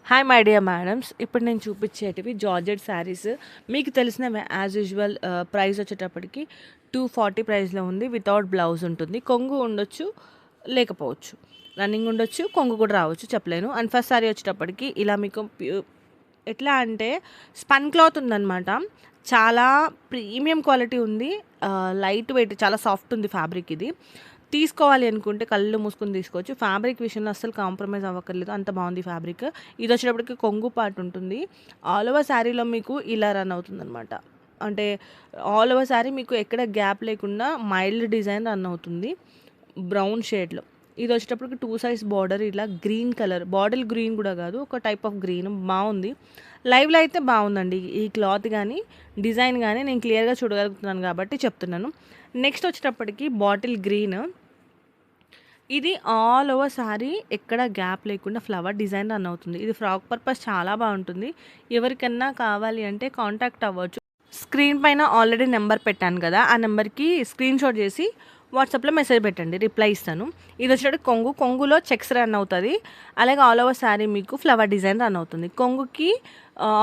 Hi my dear madams, ఇప్పుడు నేను చూపించేటివి georgette saris. మీకు తెలిసినవే యాజ్ యూజువల్. ప్రైస్ వచ్చేటప్పటికి 240 ప్రైస్లో ఉంది. వితౌట్ బ్లౌజ్ ఉంటుంది. కొంగు ఉండొచ్చు, లేకపోవచ్చు. రన్నింగ్ ఉండొచ్చు, కొంగు కూడా రావచ్చు, చెప్పలేను. అండ్ ఫస్ట్ శారీ వచ్చేటప్పటికి ఇలా మీకు ఎట్లా అంటే స్పన్ క్లాత్ ఉందన్నమాట. చాలా ప్రీమియం క్వాలిటీ ఉంది. లైట్ వెయిట్, చాలా సాఫ్ట్ ఉంది ఫ్యాబ్రిక్. ఇది తీసుకోవాలి అనుకుంటే కళ్ళు మూసుకొని తీసుకోవచ్చు. ఫ్యాబ్రిక్ విషయంలో అస్సలు కాంప్రమైజ్ అవ్వక్కర్లేదు, అంత బాగుంది ఫ్యాబ్రిక్. ఇది వచ్చేటప్పటికి కొంగు పార్ట్ ఉంటుంది. ఆల్ ఓవర్ శారీలో మీకు ఇలా రన్ అవుతుంది అనమాట. అంటే ఆల్ ఓవర్ శారీ మీకు ఎక్కడ గ్యాప్ లేకుండా మైల్డ్ డిజైన్ రన్ అవుతుంది బ్రౌన్ షేడ్లో. ఇది వచ్చేటప్పటికి 2 సైజ్ బార్డర్, ఇలా గ్రీన్ కలర్, బాటిల్ గ్రీన్ కూడా కాదు, ఒక టైప్ ఆఫ్ గ్రీన్ బాగుంది. లైవ్లో అయితే బాగుందండి ఈ క్లాత్ కానీ డిజైన్ కానీ నేను క్లియర్గా చూడగలుగుతున్నాను కాబట్టి చెప్తున్నాను. నెక్స్ట్ వచ్చేటప్పటికి బాటిల్ గ్రీన్. ఇది ఆల్ ఓవర్ శారీ ఎక్కడ గ్యాప్ లేకుండా ఫ్లవర్ డిజైన్ రన్ అవుతుంది. ఇది ఫ్రాక్ పర్పస్ చాలా బాగుంటుంది. ఎవరికన్నా కావాలి అంటే కాంటాక్ట్ అవ్వచ్చు. స్క్రీన్ పైన ఆల్రెడీ నెంబర్ పెట్టాను కదా, ఆ నెంబర్కి స్క్రీన్ షాట్ చేసి వాట్సాప్లో మెసేజ్ పెట్టండి, రిప్లై ఇస్తాను. ఇది వచ్చేటప్పుడు కొంగులో చెక్స్ రన్ అవుతుంది. అలాగే ఆల్ ఓవర్ శారీ మీకు ఫ్లవర్ డిజైన్ రన్ అవుతుంది. కొంగుకి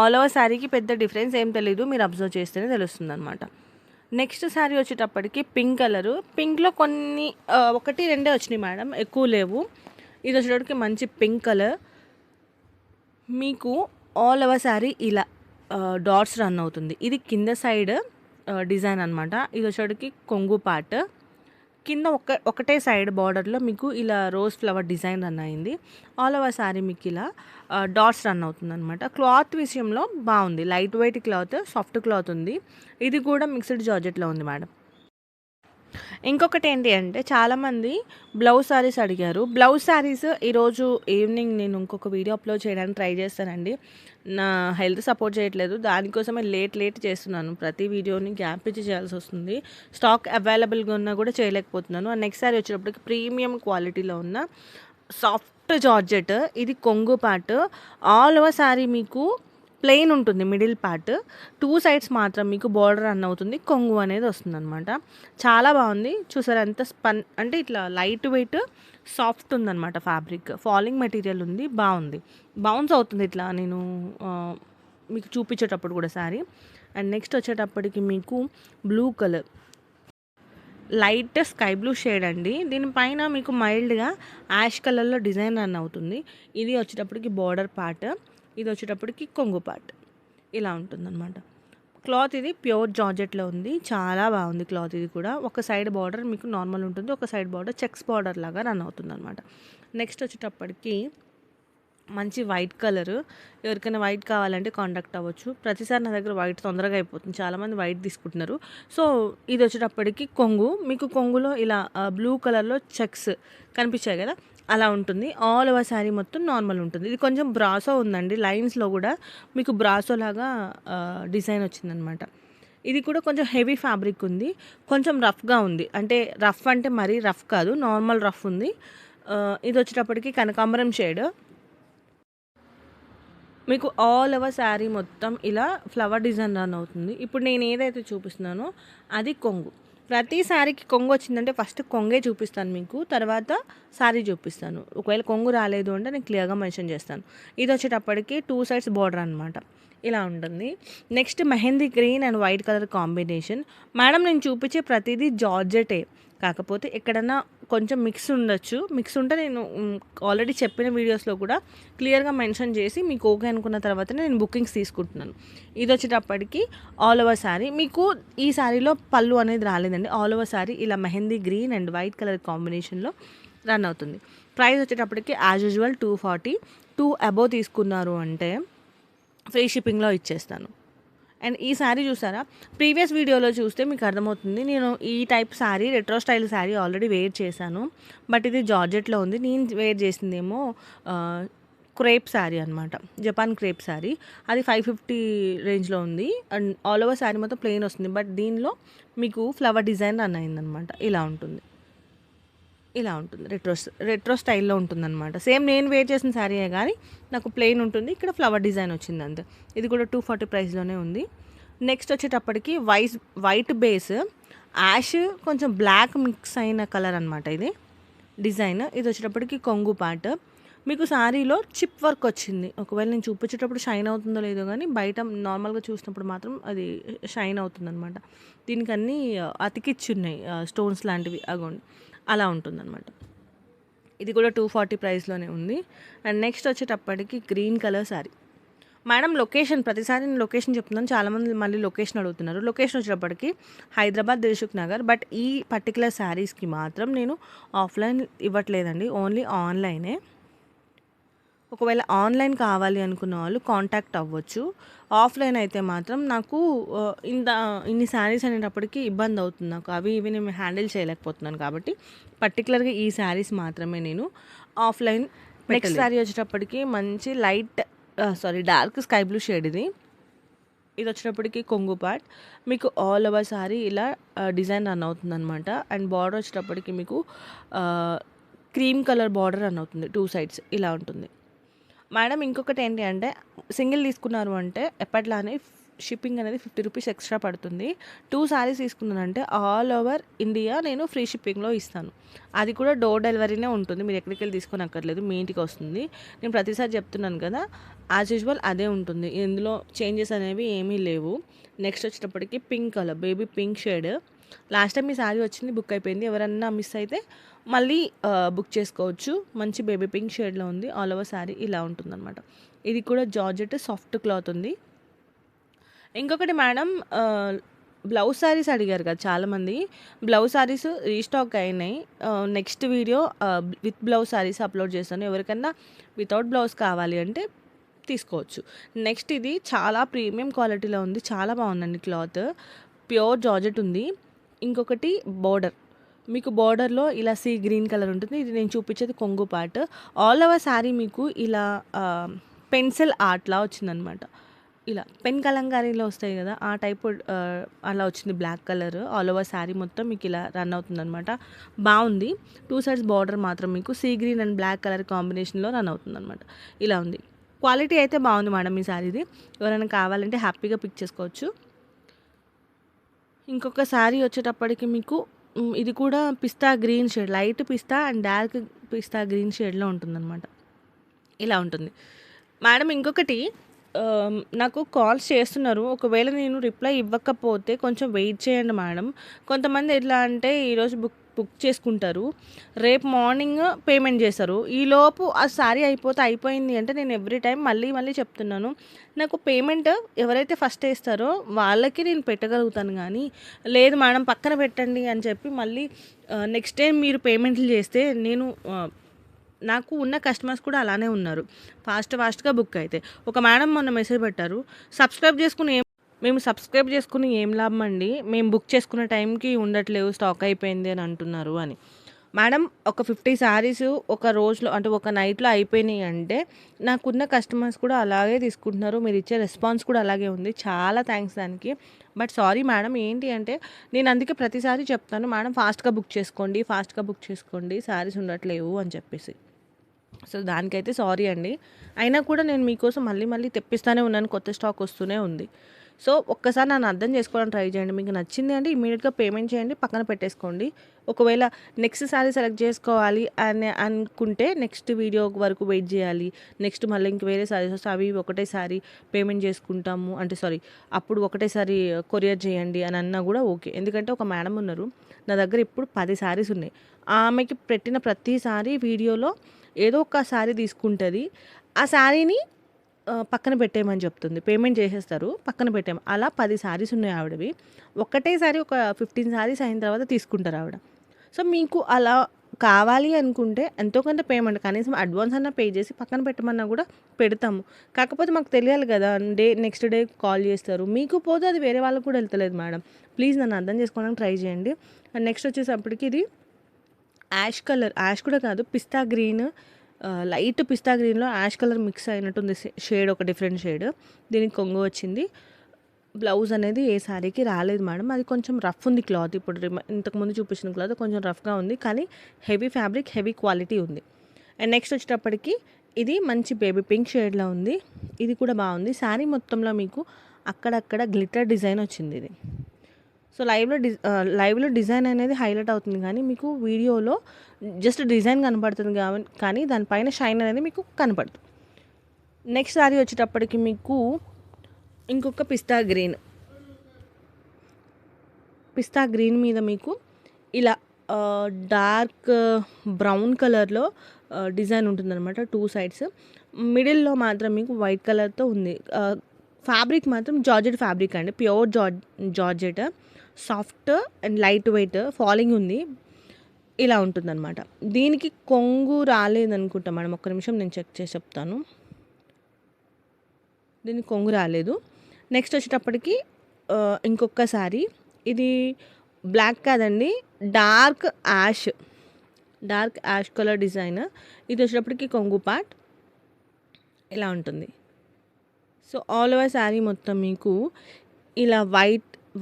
ఆల్ ఓవర్ శారీకి పెద్ద డిఫరెన్స్ ఏం తెలీదు, మీరు అబ్జర్వ్ చేస్తేనే తెలుస్తుంది అనమాట. నెక్స్ట్ శారీ వచ్చేటప్పటికి పింక్ కలరు. పింక్లో కొన్ని 1-2 వచ్చినాయి మేడం, ఎక్కువ లేవు. ఇది వచ్చేటప్పటికి మంచి పింక్ కలర్. మీకు ఆల్ ఓవర్ శారీ ఇలా డాట్స్ రన్ అవుతుంది. ఇది కింద సైడ్ డిజైన్ అనమాట. ఇది వచ్చేటప్పటికి కొంగు పార్ట్. కింద ఒకటే సైడ్ బార్డర్లో మీకు ఇలా రోజ్ ఫ్లవర్ డిజైన్ రన్ అయింది. ఆల్ ఓవర్ శారీ మీకు ఇలా డాట్స్ రన్ అవుతుంది అనమాట. క్లాత్ విషయంలో బాగుంది, light weight cloth, soft cloth ఉంది. ఇది కూడా మిక్స్డ్ జార్జెట్లో ఉంది మేడం. ఇంకొకటి ఏంటి అంటే చాలామంది బ్లౌజ్ శారీస్ అడిగారు. బ్లౌజ్ శారీస్ ఈరోజు ఈవినింగ్ నేను ఇంకొక వీడియో అప్లోడ్ చేయడానికి ట్రై చేస్తానండి. నా హెల్త్ సపోర్ట్ చేయట్లేదు, దానికోసమే లేట్ చేస్తున్నాను. ప్రతి వీడియోని గ్యాప్ ఇచ్చి చేయాల్సి వస్తుంది. స్టాక్ అవైలబుల్గా ఉన్నా కూడా చేయలేకపోతున్నాను. నెక్స్ట్ శారీ వచ్చేటప్పటికి ప్రీమియం క్వాలిటీలో ఉన్న సాఫ్ట్ జార్జెట్. ఇది కొంగు పార్ట్. ఆల్ ఓవర్ శారీ మీకు ప్లెయిన్ ఉంటుంది, మిడిల్ పార్ట్ 2 సైడ్స్ మాత్రం మీకు బార్డర్ రన్ అవుతుంది. కొంగు అనేది వస్తుంది అనమాట. చాలా బాగుంది. చూసారా ఎంత స్పన్ అంటే ఇట్లా లైట్ వెయిట్ సాఫ్ట్ ఉందన్నమాట. ఫ్యాబ్రిక్ ఫాలింగ్ మెటీరియల్ ఉంది, బాగుంది. బౌన్స్ అవుతుంది ఇట్లా నేను మీకు చూపించేటప్పుడు కూడా శారీ. అండ్ నెక్స్ట్ వచ్చేటప్పటికి మీకు blue colour, light sky blue shade అండి. దీనిపైన మీకు మైల్డ్గా యాష్ కలర్లో డిజైన్ రన్ అవుతుంది. ఇది వచ్చేటప్పటికి బార్డర్ పార్ట్, ఇది వచ్చేటప్పటికి కొంగు పార్ట్. ఇలా ఉంటుందన్నమాట. క్లాత్ ఇది ప్యూర్ జార్జెట్లో ఉంది, చాలా బాగుంది క్లాత్. ఇది కూడా ఒక సైడ్ బార్డర్ మీకు నార్మల్ ఉంటుంది, ఒక సైడ్ బార్డర్ చెక్స్ బార్డర్ లాగా రన్ అవుతుంది అనమాట. నెక్స్ట్ వచ్చేటప్పటికి మంచి వైట్ కలర్. ఎవరికైనా వైట్ కావాలంటే కాంటాక్ట్ అవ్వచ్చు. ప్రతిసారి నా దగ్గర వైట్ తొందరగా అయిపోతుంది, చాలామంది వైట్ తీసుకుంటున్నారు. సో ఇది వచ్చేటప్పటికి కొంగు, మీకు కొంగులో ఇలా బ్లూ కలర్లో చెక్స్ కనిపించాయి కదా, అలా ఉంటుంది. ఆల్ ఓవర్ శారీ మొత్తం నార్మల్ ఉంటుంది. ఇది కొంచెం బ్రాసో ఉందండి, లైన్స్లో కూడా మీకు బ్రాసో లాగా డిజైన్ వచ్చిందనమాట. ఇది కూడా కొంచెం హెవీ ఫ్యాబ్రిక్ ఉంది, కొంచెం రఫ్గా ఉంది. అంటే రఫ్ అంటే మరీ రఫ్ కాదు, నార్మల్ రఫ్ ఉంది. ఇది వచ్చేటప్పటికి కనకాంబరం షేడ్. మీకు ఆల్ ఓవర్ శారీ మొత్తం ఇలా ఫ్లవర్ డిజైన్ రన్ అవుతుంది. ఇప్పుడు నేను ఏదైతే చూపిస్తున్నానో అది కొంగు. ప్రతి శారీకి కొంగు వచ్చిందంటే ఫస్ట్ కొంగే చూపిస్తాను మీకు, తర్వాత శారీ చూపిస్తాను. ఒకవేళ కొంగు రాలేదు అంటే నేను క్లియర్గా మెన్షన్ చేస్తాను. ఇది వచ్చేటప్పటికి 2 సైడ్స్ బార్డర్ అనమాట. ఇలా ఉంటుంది. Next mehndi green and white colour combination. Madam నేను చూపించే ప్రతిదీ జార్జెటే, కాకపోతే ఎక్కడన్నా కొంచెం మిక్స్ ఉండొచ్చు. మిక్స్ ఉంటే నేను ఆల్రెడీ చెప్పిన వీడియోస్లో కూడా క్లియర్గా మెన్షన్ చేసి మీకు ఓకే అనుకున్న తర్వాతనే నేను బుకింగ్స్ తీసుకుంటున్నాను. ఇది వచ్చేటప్పటికి ఆల్ ఓవర్ శారీ. మీకు ఈ శారీలో పళ్ళు అనేది రాలేదండి. ఆల్ ఓవర్ శారీ ఇలా mehndi green and white colour కాంబినేషన్లో రన్ అవుతుంది. ప్రైస్ వచ్చేటప్పటికి యాజ్ యూజువల్ 240. 2 అబోవ్ తీసుకున్నారు అంటే ఫ్రీ షిప్పింగ్లో ఇచ్చేస్తాను. అండ్ ఈ శారీ చూసారా, ప్రీవియస్ వీడియోలో చూస్తే మీకు అర్థమవుతుంది. నేను ఈ type sari, retro style sari already wear చేశాను, బట్ ఇది జార్జెట్లో ఉంది. నేను వేర్ చేసిందేమో క్రేప్ శారీ అనమాట, జపాన్ క్రేప్ శారీ. అది 550 రేంజ్లో ఉంది. అండ్ ఆల్ ఓవర్ శారీ మొత్తం ప్లెయిన్ వస్తుంది, బట్ దీనిలో మీకు ఫ్లవర్ డిజైన్ రన్ అయిందనమాట. ఇలా ఉంటుంది, ఇలా ఉంటుంది. రెట్రో స్టైల్లో ఉంటుందన్నమాట. సేమ్ నేను వేర్ చేసిన శారీయే కానీ నాకు ప్లెయిన్ ఉంటుంది, ఇక్కడ ఫ్లవర్ డిజైన్ వచ్చింది అంతే. ఇది కూడా 240 ప్రైస్లోనే ఉంది. నెక్స్ట్ వచ్చేటప్పటికి వైట్ బేస్, యాష్ కొంచెం బ్లాక్ మిక్స్ అయిన కలర్ అనమాట ఇది డిజైన్. ఇది వచ్చేటప్పటికి కొంగు పార్ట్. మీకు శారీలో చిప్ వర్క్ వచ్చింది. ఒకవేళ నేను చూపించేటప్పుడు షైన్ అవుతుందో లేదో గానీ, బయట నార్మల్‌గా చూసినప్పుడు మాత్రం అది షైన్ అవుతుందనమాట. దీనికి అన్నీ అతికిచ్చున్నాయి స్టోన్స్ లాంటివి అగోండి. అలా ఉంటుందనమాట. ఇది కూడా 240 ప్రైస్‌లోనే ఉంది. అండ్ నెక్స్ట్ వచ్చేటప్పటికి green colour sari. Madam location ప్రతిసారి నేను లొకేషన్ చెప్తున్నాను. చాలామంది మళ్ళీ లొకేషన్ అడుగుతున్నారు. లొకేషన్ వచ్చేటప్పటికి హైదరాబాద్ దిల్సుఖ్ నగర్. బట్ ఈ పర్టిక్యులర్ శారీస్‌కి మాత్రం నేను ఆఫ్‌లైన్ ఇవ్వట్లేదండి. ఓన్లీ ఆన్‌లైనే. ఒకవేళ ఆన్‌లైన్ కావాలి అనుకున్న వాళ్ళు కాంటాక్ట్ అవ్వచ్చు. ఆఫ్‌లైన్ అయితే మాత్రం నాకు ఇన్ని శారీస్ అనేటప్పటికి ఇబ్బంది అవుతుంది నాకు. అవి ఇవి నేను హ్యాండిల్ చేయలేకపోతున్నాను కాబట్టి పర్టిక్యులర్‌గా ఈ శారీస్ మాత్రమే నేను ఆఫ్‌లైన్ నెక్స్ట్ శారీ వచ్చేటప్పటికి మంచి డార్క్ స్కై బ్లూ షేడ్ ఇది. ఇది వచ్చేటప్పటికి కొంగు పార్ట్. మీకు ఆల్ ఓవర్ శారీ ఇలా డిజైన్ రన్ అవుతుందనమాట. అండ్ బార్డర్ వచ్చేటప్పటికి మీకు క్రీమ్ కలర్ బార్డర్ రన్ అవుతుంది. 2 సైడ్స్ ఇలా ఉంటుంది. మేడం ఇంకొకటి ఏంటి అంటే సింగిల్ తీసుకున్నారు అంటే ఎప్పట్లానే షిప్పింగ్ అనేది 50 రూపీస్ ఎక్స్ట్రా పడుతుంది. 2 శారీస్ తీసుకున్నానంటే ఆల్ ఓవర్ ఇండియా నేను ఫ్రీ షిప్పింగ్‌లో ఇస్తాను. అది కూడా డోర్ డెలివరీనే ఉంటుంది. మీరు ఎక్కడికి వెళ్ళి తీసుకోనక్కర్లేదు. మీ ఇంటికి వస్తుంది. నేను ప్రతిసారి చెప్తున్నాను కదా! యాజ్ యూజువల్ అదే ఉంటుంది. ఇందులో చేంజెస్ అనేవి ఏమీ లేవు. నెక్స్ట్ వచ్చేటప్పటికి pink colour baby pink shade. Last time ఈ శారీ వచ్చింది, బుక్ అయిపోయింది. ఎవరన్నా మిస్ అయితే మళ్ళీ బుక్ చేసుకోవచ్చు. మంచి బేబీ పింక్ షేడ్లో ఉంది. ఆల్ ఓవర్ శారీ ఇలా ఉంటుందన్నమాట. ఇది కూడా జార్జెట్ సాఫ్ట్ క్లాత్ ఉంది. ఇంకొకటి మేడం బ్లౌజ్ శారీస్ అడిగారు కదా చాలామంది. బ్లౌజ్ శారీస్ రీస్టాక్ అయినాయి. Next video with blouse saris upload చేస్తాను. ఎవరికన్నా వితౌట్ బ్లౌజ్ కావాలి అంటే తీసుకోవచ్చు. నెక్స్ట్ ఇది చాలా ప్రీమియం క్వాలిటీలో ఉంది. చాలా బాగుందండి క్లాత్. ప్యూర్ జార్జెట్ ఉంది. ఇంకొకటి బోర్డర్, మీకు బోర్డర్లో ఇలా సీ గ్రీన్ కలర్ ఉంటుంది. ఇది నేను చూపించేది కొంగు పార్ట్. ఆల్ ఓవర్ శారీ మీకు ఇలా పెన్సిల్ ఆర్ట్లా వచ్చిందనమాట. ఇలా పెన్ కలంకారీలో వస్తాయి కదా, ఆ టైప్ అలా వచ్చింది. Black colour all over sari మొత్తం మీకు ఇలా రన్ అవుతుందనమాట. బాగుంది. 2 సైడ్స్ బార్డర్ మాత్రం మీకు sea green and black colour కాంబినేషన్లో రన్ అవుతుందనమాట. ఇలా ఉంది. క్వాలిటీ అయితే బాగుంది మేడం ఈ శారీది. ఎవరైనా కావాలంటే హ్యాపీగా పిక్ చేసుకోవచ్చు. ఇంకొక శారీ వచ్చేటప్పటికి మీకు ఇది కూడా pista green shade, light pista and dark pista green షేడ్లో ఉంటుందన్నమాట. ఇలా ఉంటుంది మేడం. ఇంకొకటి నాకు కాల్స్ చేస్తున్నారు. ఒకవేళ నేను రిప్లై ఇవ్వకపోతే కొంచెం వెయిట్ చేయండి మేడం. కొంతమంది ఎట్లా అంటే ఈరోజు బుక్ చేసుకుంటారు, రేపు మార్నింగ్ పేమెంట్ చేస్తారు. ఈలోపు ఆ శారీ అయిపోయింది అంటే నేను ఎవ్రీ టైం మళ్ళీ చెప్తున్నాను, నాకు పేమెంట్ ఎవరైతే ఫస్ట్ వేస్తారో వాళ్ళకి నేను పెట్టగలుగుతాను. కానీ లేదు మేడం పక్కన పెట్టండి అని చెప్పి మళ్ళీ నెక్స్ట్ టైం మీరు పేమెంట్లు చేస్తే నేను నాకు ఉన్న కస్టమర్స్ కూడా అలానే ఉన్నారు. ఫాస్ట్గా బుక్ అయితే ఒక మేడం మొన్న మెసేజ్ పెట్టారు, మేము సబ్స్క్రైబ్ చేసుకుని ఏం లాభం అండి, మేము బుక్ చేసుకునే టైంకి ఉండట్లేవు, స్టాక్ అయిపోయింది అని అంటున్నారు అని. మేడం ఒక 50 శారీస్ ఒక రోజులో అంటే ఒక నైట్లో అయిపోయినాయి అంటే నాకున్న కస్టమర్స్ కూడా అలాగే తీసుకుంటున్నారు. మీరు ఇచ్చే రెస్పాన్స్ కూడా అలాగే ఉంది. చాలా థ్యాంక్స్ దానికి. బట్ సారీ మేడం, ఏంటి అంటే నేను అందుకే ప్రతిసారి చెప్తాను మేడం ఫాస్ట్గా బుక్ చేసుకోండి శారీస్ ఉండట్లేవు అని చెప్పేసి. సో దానికైతే సారీ అండి. అయినా కూడా నేను మీకోసం మళ్ళీ తెప్పిస్తూనే ఉన్నాను. కొత్త స్టాక్ వస్తూనే ఉంది. సో ఒక్కసారి నన్ను అర్థం చేసుకోవడానికి ట్రై చేయండి. మీకు నచ్చింది అంటే ఇమీడియట్గా పేమెంట్ చేయండి, పక్కన పెట్టేసుకోండి. ఒకవేళ నెక్స్ట్ శారీ సెలెక్ట్ చేసుకోవాలి అని అనుకుంటే నెక్స్ట్ వీడియో వరకు వెయిట్ చేయాలి. నెక్స్ట్ మళ్ళీ ఇంక వేరే శారీస్ వస్తే అవి ఒకటేసారి పేమెంట్ చేసుకుంటాము అంటే అప్పుడు ఒకటేసారి కొరియర్ చేయండి అని అన్నా కూడా ఓకే. ఎందుకంటే ఒక మేడం ఉన్నారు, నా దగ్గర ఇప్పుడు 10 శారీస్ ఉన్నాయి. ఆమెకి పెట్టిన ప్రతిసారి వీడియోలో ఏదో ఒక శారీ తీసుకుంటుంది. ఆ శారీని పక్కన పెట్టేయమని చెప్తుంది. పేమెంట్ చేసేస్తారు, పక్కన పెట్టేయమని. అలా 10 శారీస్ ఉన్నాయి ఆవిడవి. ఒకటేసారి ఒక 15 శారీస్ అయిన తర్వాత తీసుకుంటారు ఆవిడ. సో మీకు అలా కావాలి అనుకుంటే ఎంతో కొంత పేమెంట్ కనీసం అడ్వాన్స్ అన్నా పే చేసి పక్కన పెట్టమన్నా కూడా పెడతాము. కాకపోతే మాకు తెలియాలి కదా, నెక్స్ట్ డే కాల్ చేస్తారు, మీకు పోతే అది వేరే వాళ్ళకు కూడా వెళ్తలేదు మేడం. ప్లీజ్ నన్ను అర్థం చేసుకోవడానికి ట్రై చేయండి. అండ్ నెక్స్ట్ వచ్చేసప్పటికి ఇది యాష్ కూడా కాదు, పిస్తా గ్రీన్, లైట్ పిస్తా గ్రీన్లో యాష్ కలర్ మిక్స్ అయినట్టుంది షేడ్, ఒక డిఫరెంట్ షేడ్. దీనికి కొంగు వచ్చింది. బ్లౌజ్ అనేది ఏ శారీకి రాలేదు మేడం. అది కొంచెం రఫ్ ఉంది క్లాత్. ఇప్పుడు ఇంతకుముందు చూపించిన క్లాత్ కొంచెం రఫ్గా ఉంది, కానీ హెవీ ఫ్యాబ్రిక్, హెవీ క్వాలిటీ ఉంది. అండ్ నెక్స్ట్ వచ్చేటప్పటికి ఇది మంచి బేబీ పింక్ షేడ్లో ఉంది. ఇది కూడా బాగుంది. శారీ మొత్తంలో మీకు అక్కడక్కడ గ్లిటర్ డిజైన్ వచ్చింది ఇది. సో లైవ్లో డిజైన్ అనేది హైలైట్ అవుతుంది కానీ మీకు వీడియోలో జస్ట్ డిజైన్ కనపడుతుంది కానీ దానిపైన షైన్ అనేది మీకు కనపడుతుంది. నెక్స్ట్ శారీ వచ్చేటప్పటికి మీకు ఇంకొక పిస్తా గ్రీన్ మీద మీకు ఇలా డార్క్ బ్రౌన్ కలర్లో డిజైన్ ఉంటుందన్నమాట 2 సైడ్స్. మిడిల్లో మాత్రం మీకు వైట్ కలర్తో ఉంది. ఫ్యాబ్రిక్ మాత్రం జార్జెట్ ఫ్యాబ్రిక్ అండి, pure georgette, soft and light weight, falling ఉంది. ఇలా ఉంటుందన్నమాట. దీనికి కొంగు రాలేదనుకుంటా మేడం, ఒక్క నిమిషం నేను చెక్ చేసి చెప్తాను. దీనికి కొంగు రాలేదు. నెక్స్ట్ వచ్చేటప్పటికి ఇంకొక శారీ, ఇది బ్లాక్ కాదండి, డార్క్ యాష్ కలర్ డిజైన్. ఇది వచ్చేటప్పటికి కొంగు పార్ట్ ఇలా ఉంటుంది. సో ఆల్ ఓవర్ శారీ మొత్తం మీకు ఇలా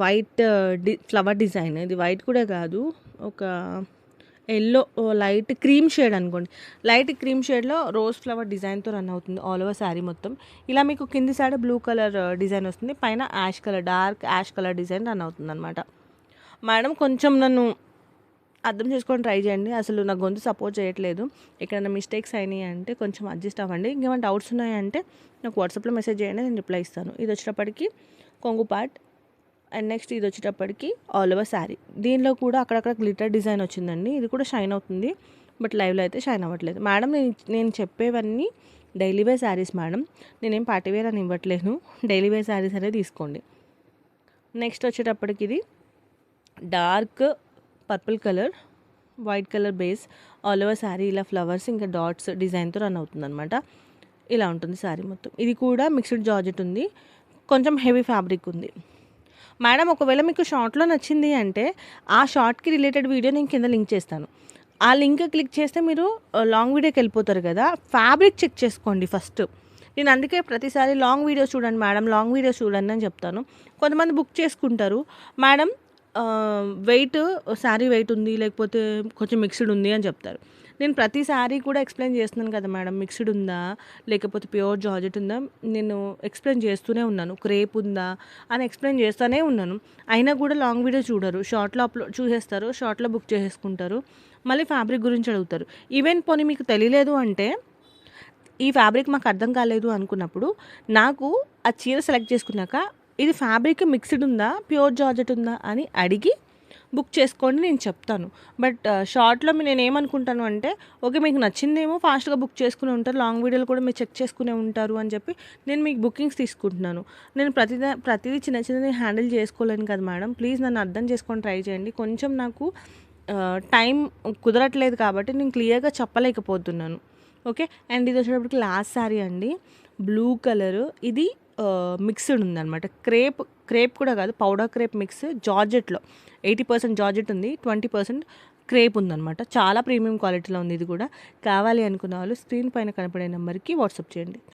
వైట్ ఫ్లవర్ డిజైన్. ఇది వైట్ కూడా కాదు, ఒక ఎల్లో లైట్ క్రీమ్ షేడ్ అనుకోండి. లైట్ క్రీమ్ షేడ్లో రోజ్ ఫ్లవర్ డిజైన్తో రన్ అవుతుంది ఆల్ ఓవర్ శారీ మొత్తం. ఇలా మీకు కింది సైడ్ బ్లూ కలర్ డిజైన్ వస్తుంది, పైన dark ash colour design run అవుతుంది అనమాట. మేడం కొంచెం నన్ను అర్థం చేసుకొని ట్రై చేయండి, అసలు నా గొంతు సపోర్ట్ చేయట్లేదు. ఎక్కడైనా మిస్టేక్స్ అయినాయి అంటే కొంచెం అడ్జస్ట్ అవ్వండి. ఇంకేమైనా డౌట్స్ ఉన్నాయంటే నాకు వాట్సాప్లో మెసేజ్ చేయండి, నేను రిప్లై ఇస్తాను. ఇది వచ్చేటప్పటికి కొంగు పార్ట్. అండ్ నెక్స్ట్ ఇది వచ్చేటప్పటికి ఆల్ ఓవర్ శారీ. దీనిలో కూడా అక్కడక్కడ గ్లిటర్ డిజైన్ వచ్చిందండి. ఇది కూడా షైన్ అవుతుంది, బట్ లైవ్లో అయితే షైన్ అవ్వట్లేదు. మేడం నేను చెప్పేవన్నీ డైలీ వేర్ శారీస్ మేడం, నేనేం పార్టీ వేర్ అని ఇవ్వట్లేను. డైలీ వేర్ శారీస్ అనేది తీసుకోండి. నెక్స్ట్ వచ్చేటప్పటికి ఇది dark purple colour, white colour base, all over sari ఇలా ఫ్లవర్స్ ఇంకా డాట్స్ డిజైన్తో రన్ అవుతుంది అనమాట. ఇలా ఉంటుంది శారీ మొత్తం. ఇది కూడా మిక్స్డ్ జార్జెట్ ఉంది, కొంచెం హెవీ ఫ్యాబ్రిక్ ఉంది. మేడం ఒకవేళ మీకు షార్ట్లో నచ్చింది అంటే ఆ షార్ట్కి రిలేటెడ్ వీడియో నేను కింద లింక్ చేస్తాను. ఆ లింక్ క్లిక్ చేస్తే మీరు లాంగ్ వీడియోకి వెళ్ళిపోతారు కదా. ఫ్యాబ్రిక్ చెక్ చేసుకోండి ఫస్ట్. నేను అందుకే ప్రతిసారి లాంగ్ వీడియోస్ చూడండి మేడం, లాంగ్ వీడియోస్ చూడండి అని చెప్తాను. కొంతమంది బుక్ చేసుకుంటారు, మేడం శారీ వెయిట్ ఉంది, లేకపోతే కొంచెం మిక్స్డ్ ఉంది అని చెప్తారు. నేను ప్రతి శారీ కూడా ఎక్స్ప్లెయిన్ చేస్తున్నాను కదా మేడం, మిక్స్డ్ ఉందా లేకపోతే ప్యూర్ జార్జెట్ ఉందా, నేను ఎక్స్ప్లెయిన్ చేస్తూనే ఉన్నాను. క్రేప్ ఉందా అని ఎక్స్ప్లెయిన్ చేస్తూనే ఉన్నాను. అయినా కూడా లాంగ్ వీడియో చూడరు, షార్ట్లో చూసేస్తారు, షార్ట్లో బుక్ చేసేసుకుంటారు, మళ్ళీ ఫ్యాబ్రిక్ గురించి అడుగుతారు. ఈవెన్ పోనీ మీకు తెలియలేదు అంటే, ఈ ఫ్యాబ్రిక్ మాకు అర్థం కాలేదు అనుకున్నప్పుడు నాకు ఆ చీర సెలెక్ట్ చేసుకున్నాక ఇది ఫ్యాబ్రిక్ మిక్స్డ్ ఉందా ప్యూర్ జార్జెట్ ఉందా అని అడిగి బుక్ చేసుకోండి, నేను చెప్తాను. బట్ షార్ట్లో నేను ఏమనుకుంటాను అంటే, ఓకే మీకు నచ్చిందేమో ఫాస్ట్గా బుక్ చేసుకుని ఉంటారు, లాంగ్ వీడియోలు కూడా మీరు చెక్ చేసుకునే ఉంటారు అని చెప్పి నేను మీకు బుకింగ్స్ తీసుకుంటున్నాను. నేను ప్రతిదీ చిన్నది హ్యాండిల్ చేసుకోలేను కదా మేడం, ప్లీజ్ నన్ను అర్థం చేసుకొని ట్రై చేయండి. కొంచెం నాకు టైం కుదరట్లేదు కాబట్టి నేను క్లియర్గా చెప్పలేకపోతున్నాను. ఓకే. అండ్ ఇది వచ్చేటప్పటికి లాస్ట్ శారీ అండి, బ్లూ కలరు. ఇది మిక్స్డ్ ఉందన్నమాట, క్రేప్ కూడా కాదు, పౌడర్ క్రేప్ మిక్స్. జార్జెట్లో 80% జార్జెట్ ఉంది, 20% క్రేప్ ఉందన్నమాట. చాలా ప్రీమియం క్వాలిటీలో ఉంది. ఇది కూడా కావాలి అనుకున్న వాళ్ళు స్క్రీన్ పైన కనపడే నెంబర్కి వాట్సాప్ చేయండి.